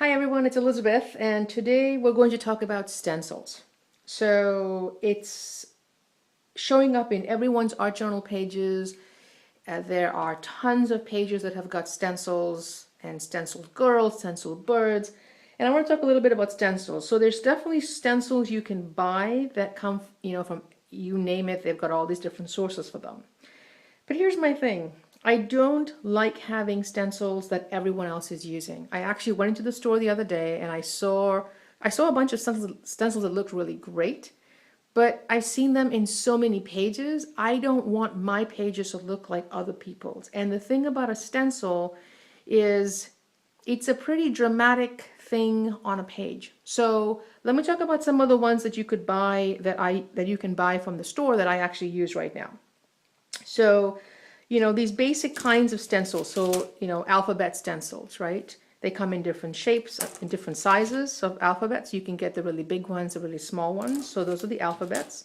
Hi everyone, it's Elizabeth, and today we're going to talk about stencils. So it's showing up in everyone's art journal pages. There are tons of pages that have got stencils and stenciled girls, stenciled birds. And I want to talk a little bit about stencils. So there's definitely stencils you can buy that come, from you name it, they've got all these different sources for them. But here's my thing. I don't like having stencils that everyone else is using. I actually went into the store the other day and I saw a bunch of stencils that looked really great, but I've seen them in so many pages. I don't want my pages to look like other people's. And the thing about a stencil is it's a pretty dramatic thing on a page. So let me talk about some of the ones that you could buy that you can buy from the store that I actually use right now. So, these basic kinds of stencils, so, alphabet stencils, right? They come in different shapes, in different sizes of alphabets. You can get the really big ones, the really small ones. So those are the alphabets.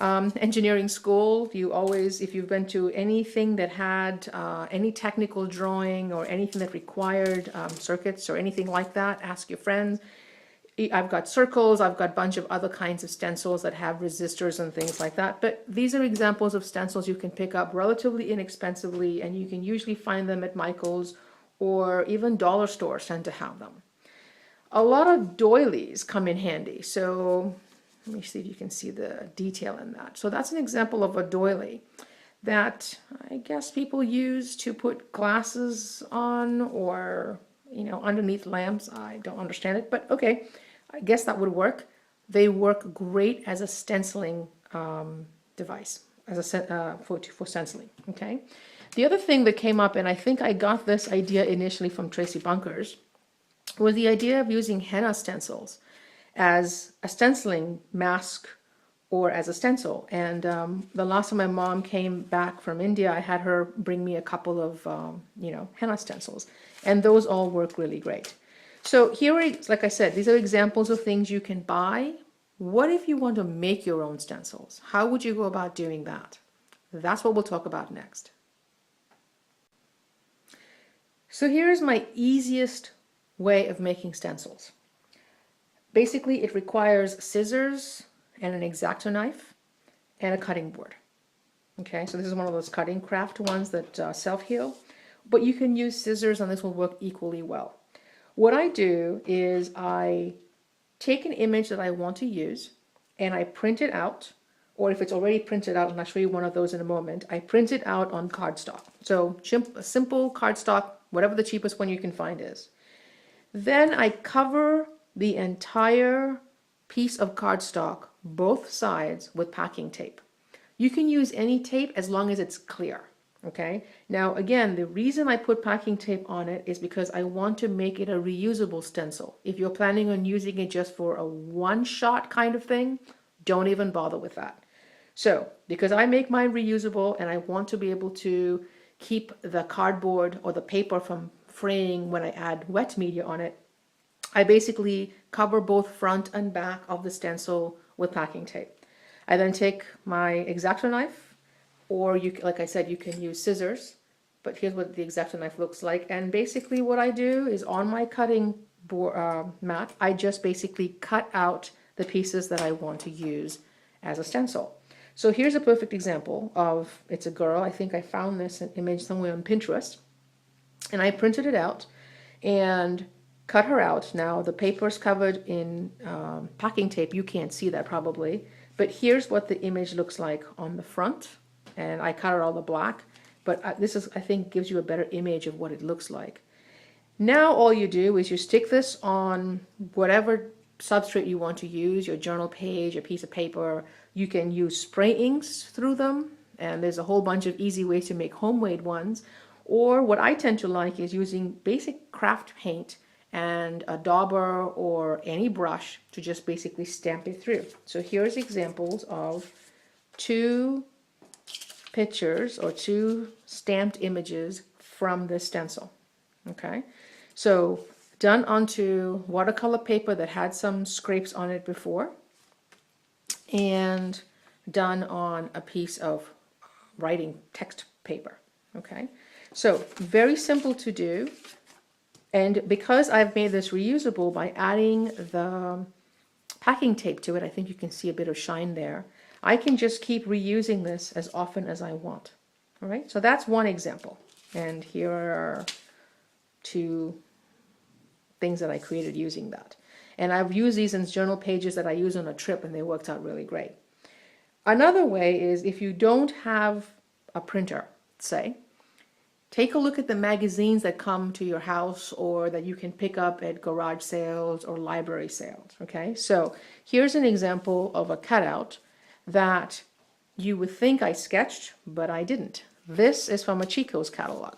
Engineering school, if you've been to anything that had any technical drawing or anything that required circuits or anything like that, ask your friends. I've got circles, I've got a bunch of other kinds of stencils that have resistors and things like that. But these are examples of stencils you can pick up relatively inexpensively, and you can usually find them at Michael's or even dollar stores tend to have them. A lot of doilies come in handy. So let me see if you can see the detail in that. So that's an example of a doily that I guess people use to put glasses on or, underneath lamps. I don't understand it, but okay. I guess that would work. They work great as a stenciling device, for stenciling, okay? The other thing that came up, and I think I got this idea initially from Tracy Bunkers, was the idea of using henna stencils as a stenciling mask or as a stencil. And the last time my mom came back from India, I had her bring me a couple of, henna stencils, and those all work really great. So here, like I said, these are examples of things you can buy. What if you want to make your own stencils? How would you go about doing that? That's what we'll talk about next. So here's my easiest way of making stencils. Basically, it requires scissors and an X-Acto knife and a cutting board. Okay, so this is one of those cutting craft ones that self-heal, but you can use scissors and this will work equally well. What I do is I take an image that I want to use and I print it out, or if it's already printed out, and I'll show you one of those in a moment, I print it out on cardstock. So a simple cardstock, whatever the cheapest one you can find is. Then I cover the entire piece of cardstock, both sides, with packing tape. You can use any tape as long as it's clear. Okay, now again, the reason I put packing tape on it is because I want to make it a reusable stencil. If you're planning on using it just for a one-shot kind of thing, don't even bother with that. So, because I make mine reusable and I want to be able to keep the cardboard or the paper from fraying when I add wet media on it, I basically cover both front and back of the stencil with packing tape. I then take my X-Acto knife, or like I said, you can use scissors, but here's what the X-Acto knife looks like. And basically what I do is on my cutting board, mat, I just basically cut out the pieces that I want to use as a stencil. So here's a perfect example of, it's a girl, I think I found this image somewhere on Pinterest, and I printed it out and cut her out. Now the paper's covered in packing tape, you can't see that probably, but here's what the image looks like on the front. And I cut out all the black, but this is, I think, gives you a better image of what it looks like. Now all you do is you stick this on whatever substrate you want to use, your journal page, a piece of paper. You can use spray inks through them, and there's a whole bunch of easy ways to make homemade ones. Or what I tend to like is using basic craft paint and a dauber or any brush to just basically stamp it through. So here's examples of two pictures or two stamped images from this stencil. Okay, so done onto watercolor paper that had some scrapes on it before, and done on a piece of writing text paper. Okay, so very simple to do. And because I've made this reusable by adding the packing tape to it, I think you can see a bit of shine there. I can just keep reusing this as often as I want. All right, so that's one example. And here are two things that I created using that. And I've used these in journal pages that I use on a trip, and they worked out really great. Another way is if you don't have a printer, say, take a look at the magazines that come to your house or that you can pick up at garage sales or library sales, okay? So here's an example of a cutout that you would think I sketched, but I didn't. This is from a Chico's catalog,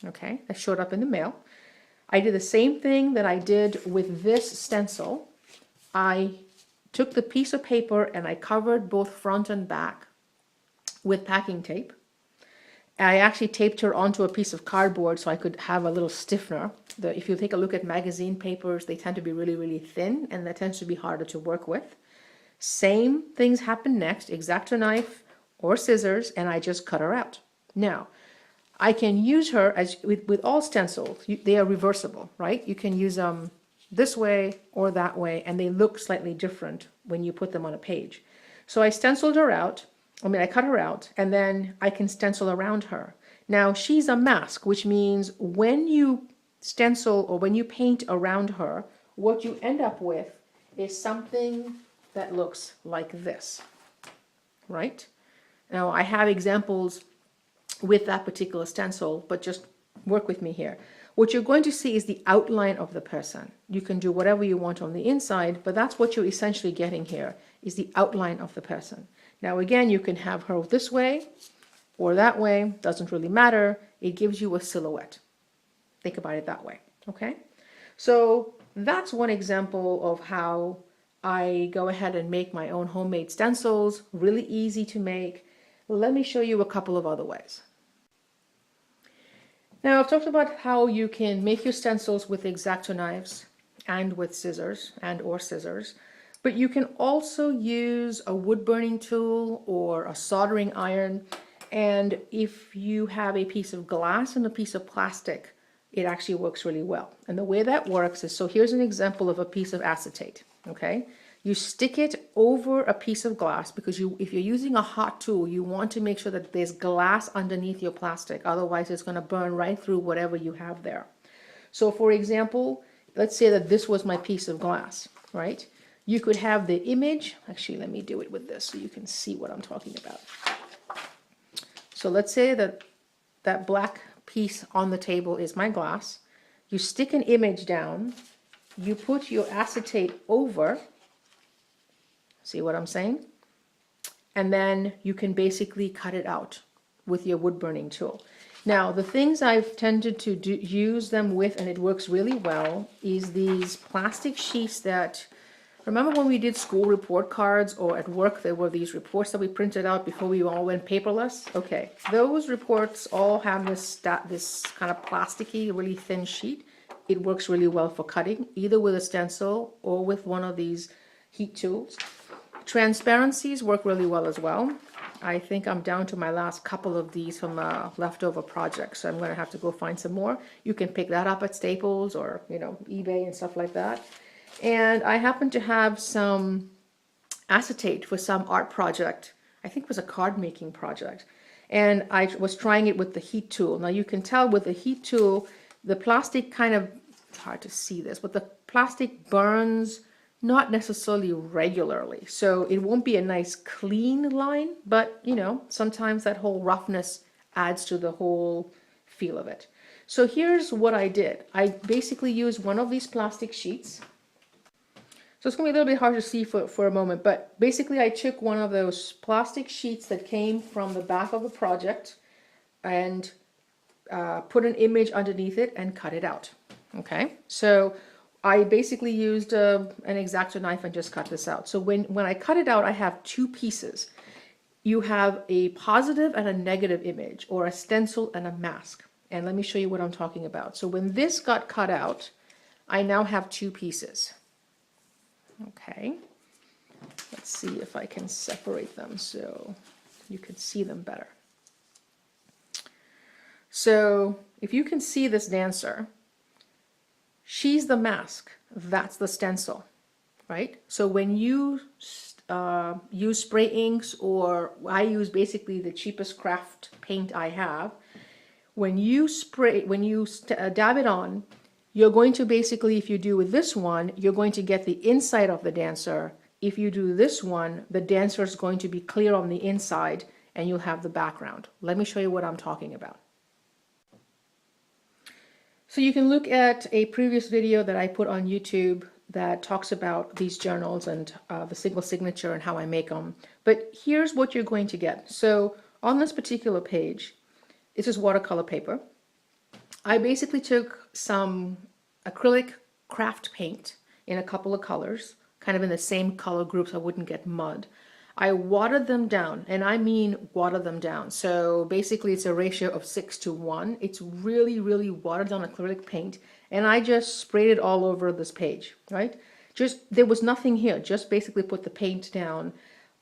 okay? That showed up in the mail. I did the same thing that I did with this stencil. I took the piece of paper and I covered both front and back with packing tape. I actually taped her onto a piece of cardboard so I could have a little stiffener. If you take a look at magazine papers, they tend to be really, really thin, and that tends to be harder to work with. Same things happen next, X-Acto knife or scissors, and I just cut her out. Now, I can use her as with all stencils. They are reversible, right? You can use them this way or that way, and they look slightly different when you put them on a page. So I stenciled her out. I cut her out, and then I can stencil around her. Now, she's a mask, which means when you stencil or when you paint around her, what you end up with is something that looks like this, right? Now, I have examples with that particular stencil, but just work with me here. What you're going to see is the outline of the person. You can do whatever you want on the inside, but that's what you're essentially getting here, is the outline of the person. Now again, you can have her this way or that way, doesn't really matter. It gives you a silhouette. Think about it that way, okay? So that's one example of how I go ahead and make my own homemade stencils, really easy to make. Let me show you a couple of other ways. Now I've talked about how you can make your stencils with X-Acto knives and with scissors or scissors. But you can also use a wood burning tool or a soldering iron. And if you have a piece of glass and a piece of plastic, it actually works really well. And the way that works is, so here's an example of a piece of acetate, okay? You stick it over a piece of glass because if you're using a hot tool, you want to make sure that there's glass underneath your plastic. Otherwise, it's going to burn right through whatever you have there. So for example, let's say that this was my piece of glass, right? You could have the image, actually let me do it with this so you can see what I'm talking about. So let's say that that black piece on the table is my glass. You stick an image down, you put your acetate over, see what I'm saying? And then you can basically cut it out with your wood burning tool. Now the things I've tended to use them with, and it works really well, is these plastic sheets that, remember when we did school report cards or at work, there were these reports that we printed out before we all went paperless? Okay, those reports all have this kind of plasticky, really thin sheet. It works really well for cutting, either with a stencil or with one of these heat tools. Transparencies work really well as well. I think I'm down to my last couple of these from a leftover project, so I'm going to have to go find some more. You can pick that up at Staples or, eBay and stuff like that. And I happen to have some acetate for some art project. I think it was a card making project. And I was trying it with the heat tool. Now you can tell with the heat tool, the plastic kind of, it's hard to see this, but the plastic burns not necessarily regularly. So it won't be a nice clean line, but sometimes that whole roughness adds to the whole feel of it. So here's what I did. I basically used one of these plastic sheets. So it's going to be a little bit hard to see for a moment, but basically I took one of those plastic sheets that came from the back of the project and put an image underneath it and cut it out. Okay, so I basically used an X-Acto knife and just cut this out. So when I cut it out, I have two pieces. You have a positive and a negative image, or a stencil and a mask. And let me show you what I'm talking about. So when this got cut out, I now have two pieces. Okay, let's see if I can separate them so you can see them better. So if you can see this dancer, She's the mask. That's the stencil, right? So when you use spray inks, or I use basically the cheapest craft paint I have, when you dab it on, you're going to basically, if you do with this one, you're going to get the inside of the dancer. If you do this one, the dancer is going to be clear on the inside and you'll have the background. Let me show you what I'm talking about. So you can look at a previous video that I put on YouTube that talks about these journals and the single signature and how I make them. But here's what you're going to get. So on this particular page, this is watercolor paper. I basically took some acrylic craft paint in a couple of colors, kind of in the same color groups so I wouldn't get mud. I watered them down, and I mean water them down. So basically it's a ratio of 6:1. It's really, really watered down acrylic paint, and I just sprayed it all over this page, right? There was nothing here, just basically put the paint down,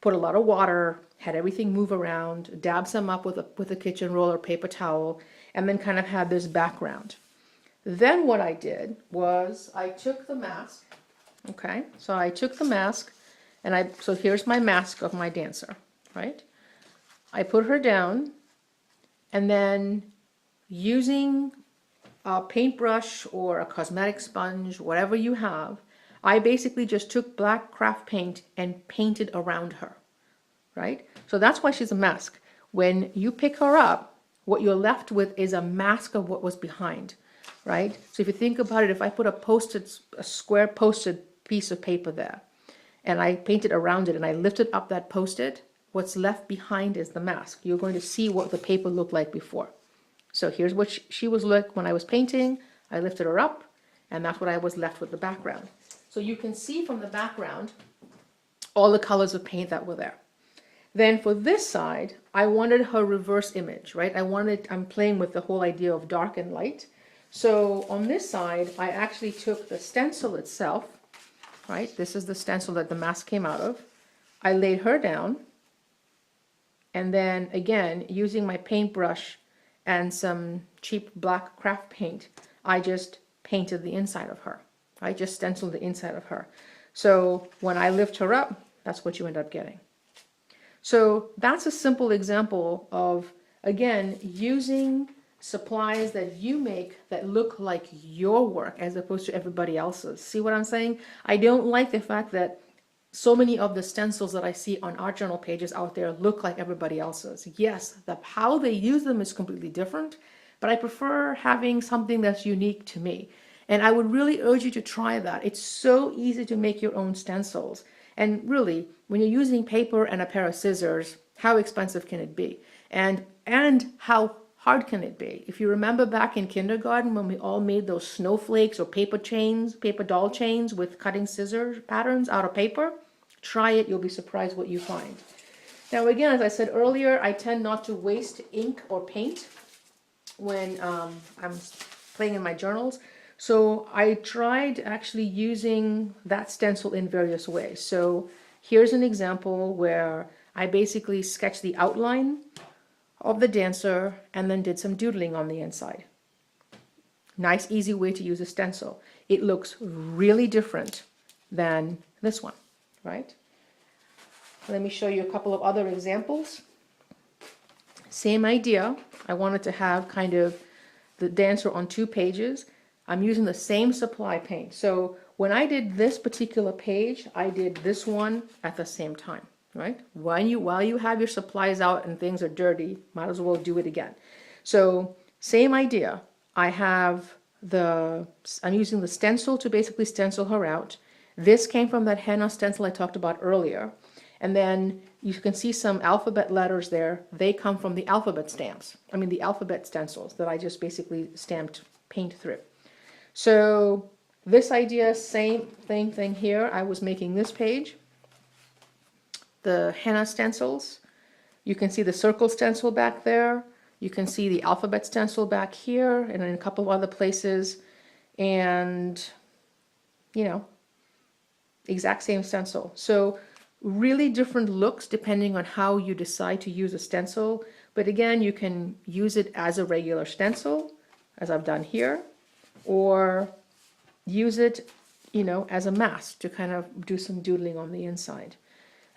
put a lot of water, had everything move around, dabbed some up with a kitchen roll or paper towel, and then kind of had this background. Then what I did was I took the mask, okay? So I took the mask, and so here's my mask of my dancer, right? I put her down, and then using a paintbrush or a cosmetic sponge, whatever you have, I basically just took black craft paint and painted around her, right? So that's why she's a mask. When you pick her up, what you're left with is a mask of what was behind, right? So if you think about it, if I put a square posted piece of paper there, and I painted around it and I lifted up that post-it, what's left behind is the mask. You're going to see what the paper looked like before. So here's what she was like when I was painting. I lifted her up, and that's what I was left with, the background. So you can see from the background all the colors of paint that were there. Then for this side, I wanted her reverse image, right? I'm playing with the whole idea of dark and light. So on this side, I actually took the stencil itself, right? This is the stencil that the mask came out of. I laid her down, and then again, using my paintbrush and some cheap black craft paint, I just painted the inside of her. I just stenciled the inside of her. So when I lift her up, that's what you end up getting. So that's a simple example of, again, using supplies that you make that look like your work as opposed to everybody else's. See what I'm saying? I don't like the fact that so many of the stencils that I see on art journal pages out there look like everybody else's. Yes, how they use them is completely different, but I prefer having something that's unique to me. And I would really urge you to try that. It's so easy to make your own stencils. And really, when you're using paper and a pair of scissors, how expensive can it be? And how hard can it be? If you remember back in kindergarten when we all made those snowflakes or paper chains, paper doll chains with cutting scissors patterns out of paper, try it, you'll be surprised what you find. Now again, as I said earlier, I tend not to waste ink or paint when I'm playing in my journals. So I tried actually using that stencil in various ways. So here's an example where I basically sketched the outline of the dancer and then did some doodling on the inside. Nice, easy way to use a stencil. It looks really different than this one, right? Let me show you a couple of other examples. Same idea. I wanted to have kind of the dancer on 2 pages. I'm using the same supply paint. So when I did this particular page, I did this one at the same time, right? While you have your supplies out and things are dirty, might as well do it again. So same idea. I'm using the stencil to basically stencil her out. This came from that henna stencil I talked about earlier. And then you can see some alphabet letters there. They come from the alphabet the alphabet stencils that I just basically stamped paint through. So this idea, same thing here. I was making this page, the henna stencils. You can see the circle stencil back there. You can see the alphabet stencil back here and in a couple of other places. And, exact same stencil. So really different looks depending on how you decide to use a stencil. But again, you can use it as a regular stencil, as I've done here, or use it, you know, as a mask to kind of do some doodling on the inside.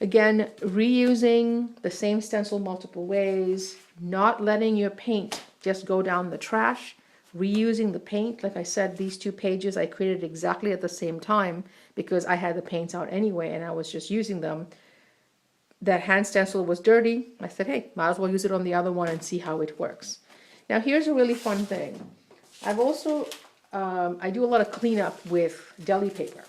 Again, reusing the same stencil multiple ways, not letting your paint just go down the trash, reusing the paint. Like I said, these 2 pages I created exactly at the same time because I had the paints out anyway and I was just using them. That hand stencil was dirty. I said, hey, might as well use it on the other one and see how it works. Now here's a really fun thing. I've also, I do a lot of cleanup with deli paper.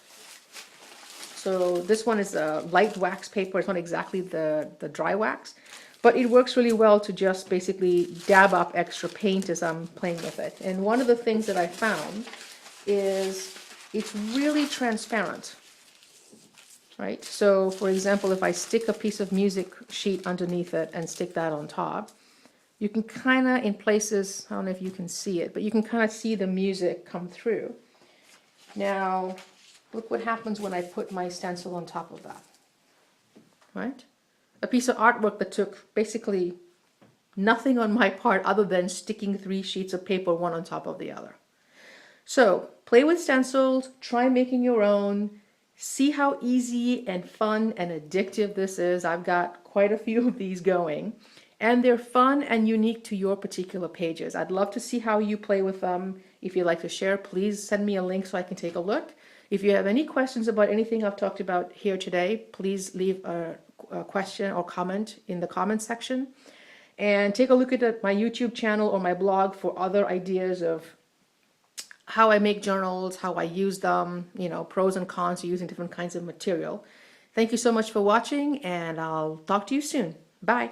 So this one is a light wax paper. It's not exactly the dry wax, but it works really well to just basically dab up extra paint as I'm playing with it. And one of the things that I found is it's really transparent, right? So for example, if I stick a piece of music sheet underneath it and stick that on top, you can kind of, in places, I don't know if you can see it, but you can kind of see the music come through. Now, look what happens when I put my stencil on top of that, right? A piece of artwork that took basically nothing on my part other than sticking 3 sheets of paper one on top of the other. So play with stencils, try making your own, see how easy and fun and addictive this is. I've got quite a few of these going, and they're fun and unique to your particular pages. I'd love to see how you play with them. If you'd like to share, please send me a link so I can take a look. If you have any questions about anything I've talked about here today, please leave a question or comment in the comment section. And take a look at my YouTube channel or my blog for other ideas of how I make journals, how I use them, you know, pros and cons of using different kinds of material. Thank you so much for watching, and I'll talk to you soon. Bye.